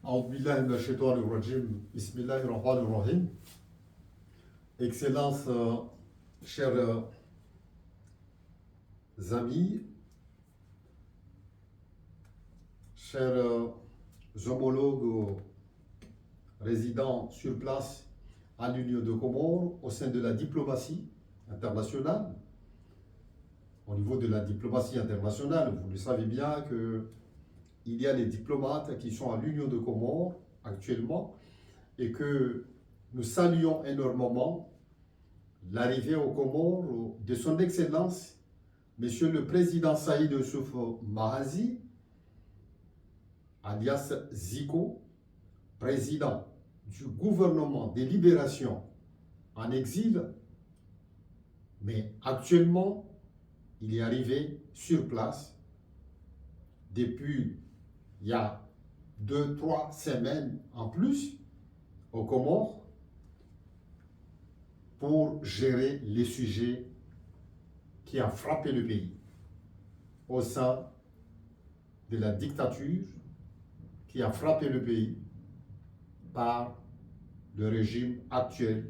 أعوذ بالله من الشيطان الرجيم. بسم الله الرحمن الرحيم. Excellences, chers amis, chers homologues résidant sur place à l'Union de Comores au sein de la diplomatie internationale. Au niveau de la diplomatie internationale, vous le savez bien que il y a les diplomates qui sont à l'Union de Comores actuellement et que nous saluons énormément l'arrivée aux Comores de son Excellence, Monsieur le Président Saïd Youssouf Mahazi, alias Zico, président du gouvernement des libérations en exil, mais actuellement, il est arrivé sur place depuis il y a 2-3 semaines en plus aux Comores pour gérer les sujets qui ont frappé le pays au sein de la dictature qui a frappé le pays par le régime actuel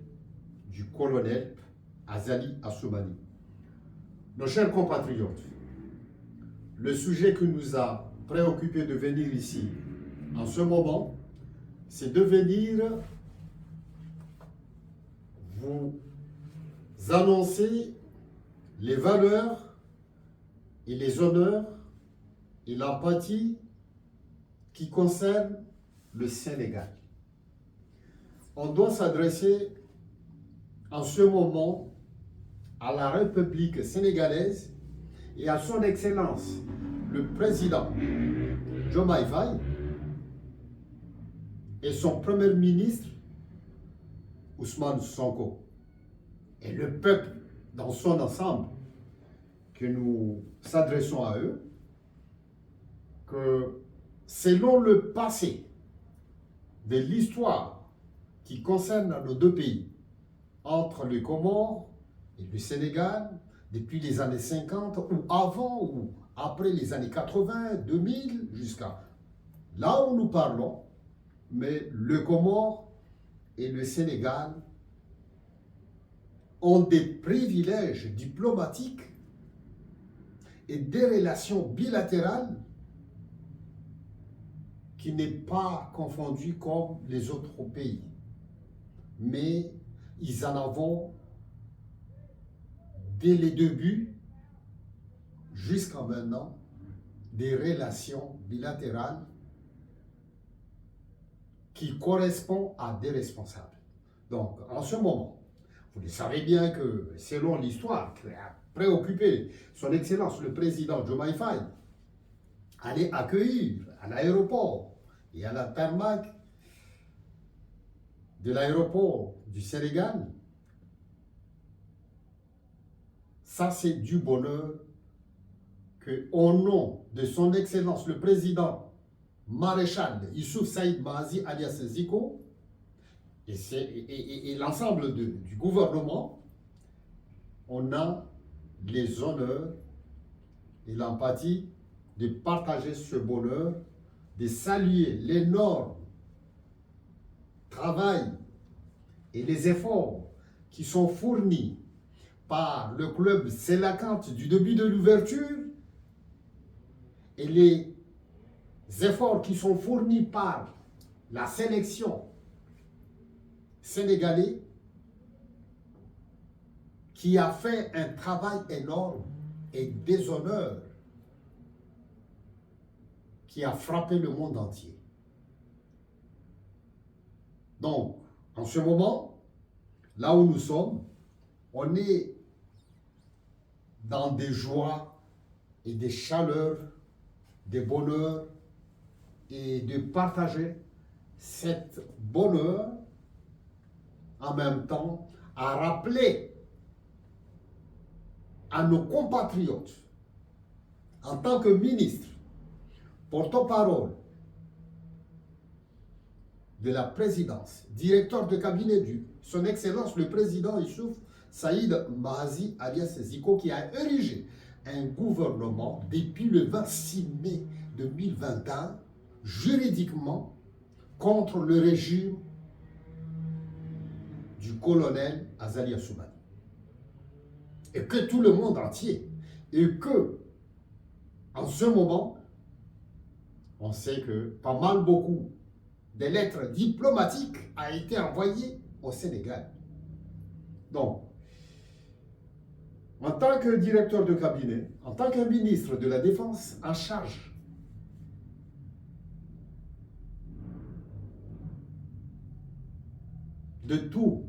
du colonel Azali Assoumani. Nos chers compatriotes, le sujet qui nous a préoccupé de venir ici en ce moment, c'est de venir vous annoncer les valeurs et les honneurs et l'empathie qui concernent le Sénégal. On doit s'adresser en ce moment à la République sénégalaise et à son Excellence, le président Diomaye Faye et son Premier ministre Ousmane Sonko et le peuple dans son ensemble, que nous s'adressons à eux, que selon le passé de l'histoire qui concerne nos deux pays, entre les Comores et le Sénégal, depuis les années 50 ou avant ou après les années 80, 2000, jusqu'à là où nous parlons, mais le Comores et le Sénégal ont des privilèges diplomatiques et des relations bilatérales qui n'est pas confondu comme les autres pays. Mais ils en ont dès les débuts jusqu'à maintenant des relations bilatérales qui correspondent à des responsables. Donc, en ce moment, vous le savez bien que selon l'histoire qui a préoccupé son Excellence le président Diomaye Faye, aller accueillir à l'aéroport et à la tarmac de l'aéroport du Sénégal, ça c'est du bonheur que, au nom de son Excellence le président maréchal Youssouf Saïd Mahazi alias Zico et l'ensemble du gouvernement, on a les honneurs et l'empathie de partager ce bonheur, de saluer l'énorme travail et les efforts qui sont fournis par le club Sélacante du début de l'ouverture et les efforts qui sont fournis par la sélection sénégalaise qui a fait un travail énorme et des honneurs qui a frappé le monde entier. Donc, en ce moment, là où nous sommes, on est dans des joies et des chaleurs, des bonheurs, et de partager cette bonheur en même temps à rappeler à nos compatriotes, en tant que ministre, porte-parole de la présidence, directeur de cabinet du son Excellence le président Youssouf Saïd Mahazi alias Zico, qui a érigé un gouvernement depuis le 26 mai 2021 juridiquement contre le régime du colonel Azali Assoumani. Et que tout le monde entier, et que, en ce moment, on sait que pas mal beaucoup de lettres diplomatiques ont été envoyées au Sénégal. Donc, en tant que directeur de cabinet, en tant que ministre de la Défense en charge de tous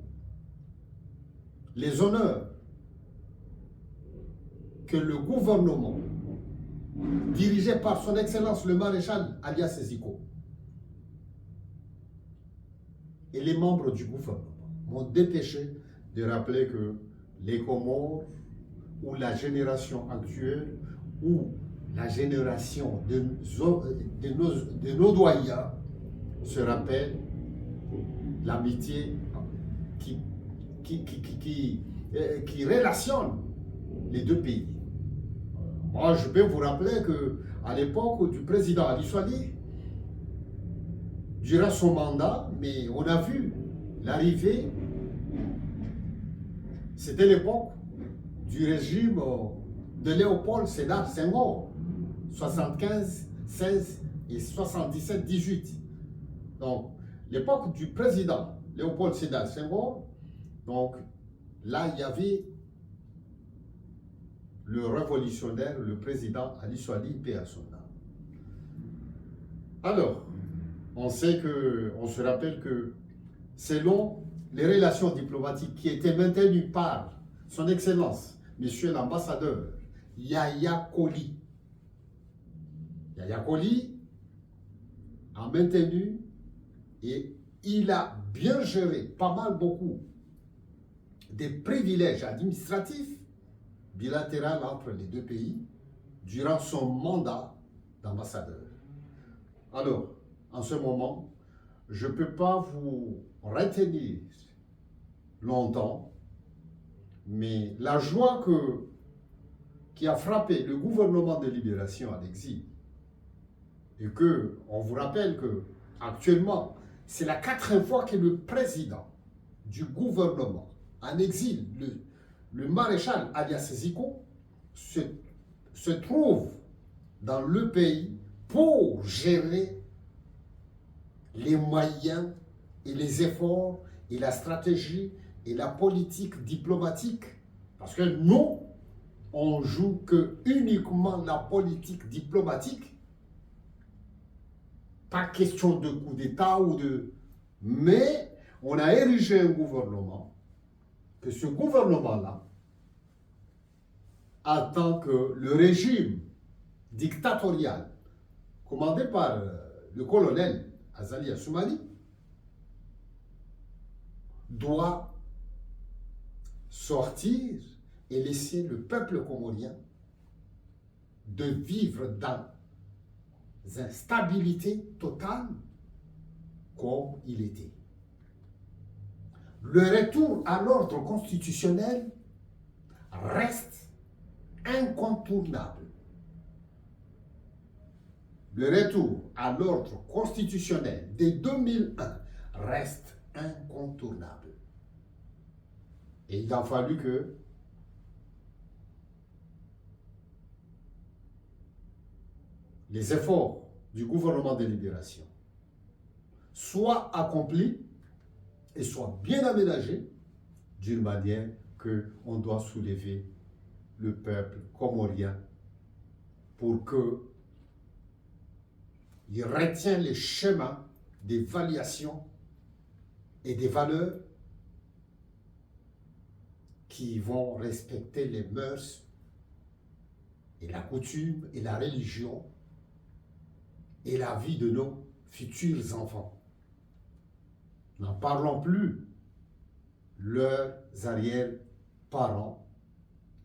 les honneurs que le gouvernement, dirigé par son Excellence le maréchal alias Seziko, et les membres du gouvernement m'ont dépêché de rappeler que les Comores, ou la génération actuelle, ou la génération de nos doyens, se rappelle l'amitié qui relationne les deux pays. Moi, je peux vous rappeler qu'à l'époque du président Ali Souali, durant son mandat, mais on a vu l'arrivée, c'était l'époque du régime de Léopold Sédar Senghor, 75, 16 et 77, 18. Donc, l'époque du président Léopold Sédar Senghor, donc là, il y avait le révolutionnaire, le président Ali Souali, paix à son âme. Alors, on se rappelle que selon les relations diplomatiques qui étaient maintenues par son Excellence, Monsieur l'ambassadeur Yaya Koli, Yaya Koli a maintenu et il a bien géré pas mal beaucoup des privilèges administratifs bilatéraux entre les deux pays durant son mandat d'ambassadeur. Alors, en ce moment, je ne peux pas vous retenir longtemps, mais la joie qui a frappé le gouvernement de libération à l'exil, et que on vous rappelle que actuellement, c'est la 4e fois que le président du gouvernement en exil, le maréchal alias Seziko, se trouve dans le pays pour gérer les moyens et les efforts et la stratégie et la politique diplomatique. Parce que nous, on joue que uniquement la politique diplomatique. Pas question de coup d'État ou de... Mais on a érigé un gouvernement, que ce gouvernement-là attend que le régime dictatorial commandé par le colonel Azali Assoumani doit sortir et laisser le peuple comorien de vivre dans instabilité totale comme il était. Le retour à l'ordre constitutionnel reste incontournable. Le retour à l'ordre constitutionnel de 2001 reste incontournable. Et il a fallu que les efforts du gouvernement de libération soient accomplis et soient bien aménagés d'une manière qu'on doit soulever le peuple comorien pour qu'il retienne les schémas d'évaluation et des valeurs qui vont respecter les mœurs et la coutume et la religion et la vie de nos futurs enfants. N'en parlons plus leurs arrière-parents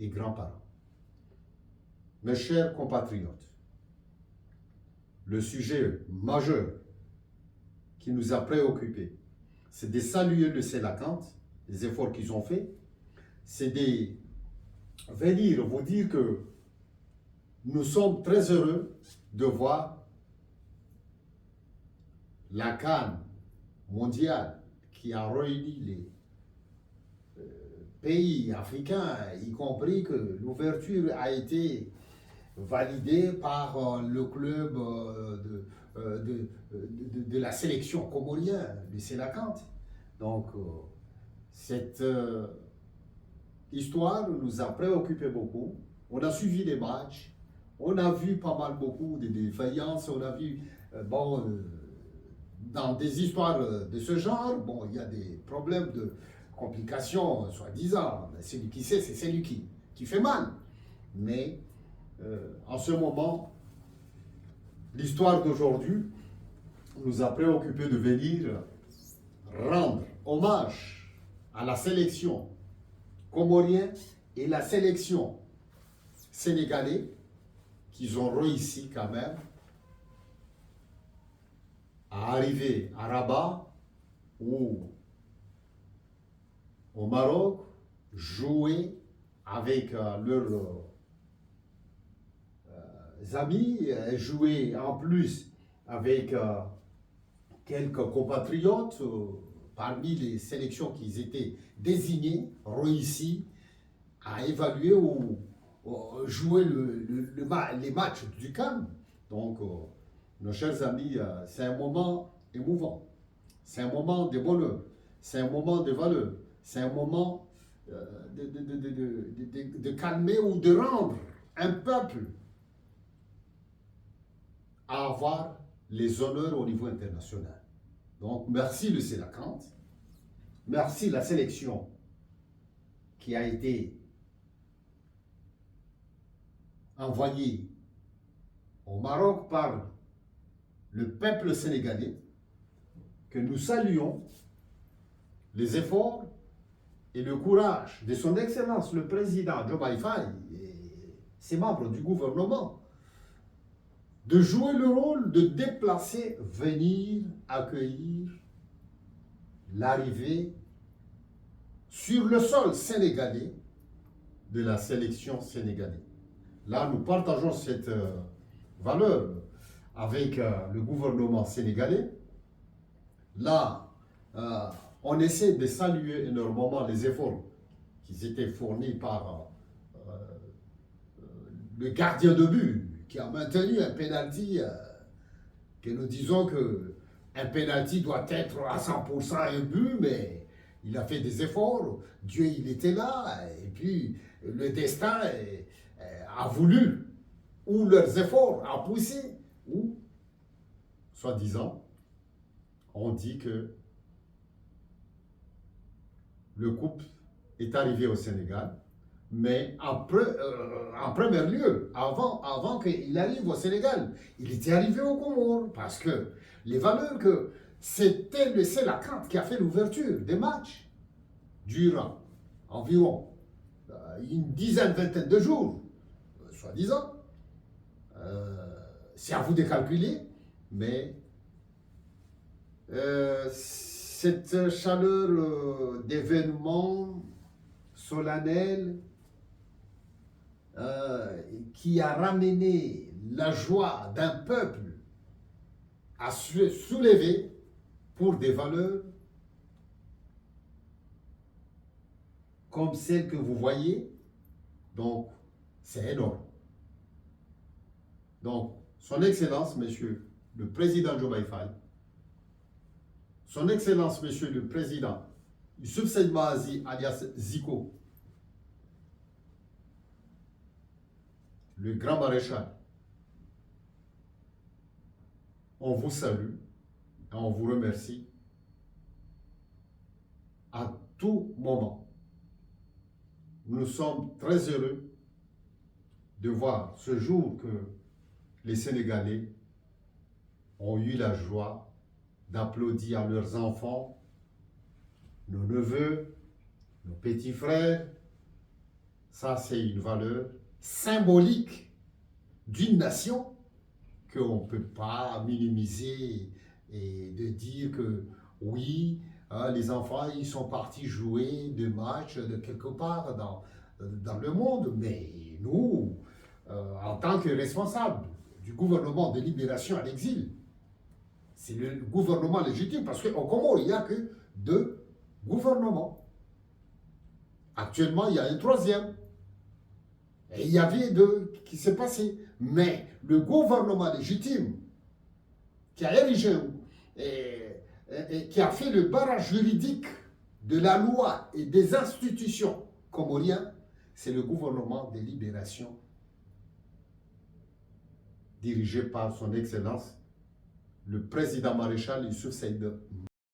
et grands-parents. Mes chers compatriotes, le sujet majeur qui nous a préoccupés, c'est de saluer le Sénacant, les efforts qu'ils ont faits, c'est de venir vous dire que nous sommes très heureux de voir la CAN mondiale qui a réuni les pays africains, y compris que l'ouverture a été validée par le club de la sélection comorienne, le Sélacante. Donc, cette histoire nous a préoccupé beaucoup. On a suivi les matchs, on a vu pas mal beaucoup de défaillances, on a vu, dans des histoires de ce genre, bon, il y a des problèmes de complications, soi-disant. Celui qui sait, c'est celui qui fait mal. Mais en ce moment, l'histoire d'aujourd'hui nous a préoccupé de venir rendre hommage à la sélection comorienne et la sélection sénégalaise qu'ils ont réussi quand même à arriver à Rabat ou au Maroc, jouer avec leurs amis, jouer en plus avec quelques compatriotes parmi les sélections qui étaient désignées, réussi à évaluer ou jouer les matchs du CAN. Donc, nos chers amis, c'est un moment émouvant, c'est un moment de bonheur, c'est un moment de valeur, c'est un moment de calmer ou de rendre un peuple à avoir les honneurs au niveau international. Donc, merci le Sélacante, merci la sélection qui a été envoyée au Maroc par le peuple sénégalais, que nous saluons les efforts et le courage de son Excellence le Président Diomaye Faye et ses membres du gouvernement de jouer le rôle de déplacer, venir accueillir l'arrivée sur le sol sénégalais de la sélection sénégalaise. Là, nous partageons cette valeur avec le gouvernement sénégalais. Là, on essaie de saluer énormément les efforts qui étaient fournis par le gardien de but qui a maintenu un penalty, que nous disons que un penalty doit être à 100% un but, mais il a fait des efforts, Dieu il était là, et puis le destin a voulu, ou leurs efforts a poussé, ou, soi-disant, on dit que le couple est arrivé au Sénégal, mais en premier lieu, avant qu'il arrive au Sénégal, il était arrivé au Comores, parce que les valeurs que c'était le Sélacante qui a fait l'ouverture des matchs durant environ une dizaine, vingtaine de jours, soi-disant. C'est à vous de calculer, mais cette chaleur d'événements solennels qui a ramené la joie d'un peuple à se soulever pour des valeurs comme celles que vous voyez, donc c'est énorme. Donc, Son Excellence, Monsieur le Président Diomaye Faye, Son Excellence, Monsieur le Président Youssouf Saïd Mahazi, alias Zico, le Grand Maréchal, on vous salue et on vous remercie à tout moment. Nous sommes très heureux de voir ce jour que les Sénégalais ont eu la joie d'applaudir leurs enfants, nos neveux, nos petits frères. Ça, c'est une valeur symbolique d'une nation qu'on ne peut pas minimiser et de dire que oui, les enfants, ils sont partis jouer des matchs de quelque part dans le monde, mais nous, en tant que responsables du gouvernement de libération à l'exil, C'est le gouvernement légitime, parce qu'au Comores, il n'y a que 2 gouvernements. Actuellement, il y a un 3e. Et il y avait 2 qui s'est passé. Mais le gouvernement légitime, qui a érigé, et qui a fait le barrage juridique de la loi et des institutions comoriennes, c'est le gouvernement de libération dirigé par son Excellence, le président maréchal Youssouf Saïd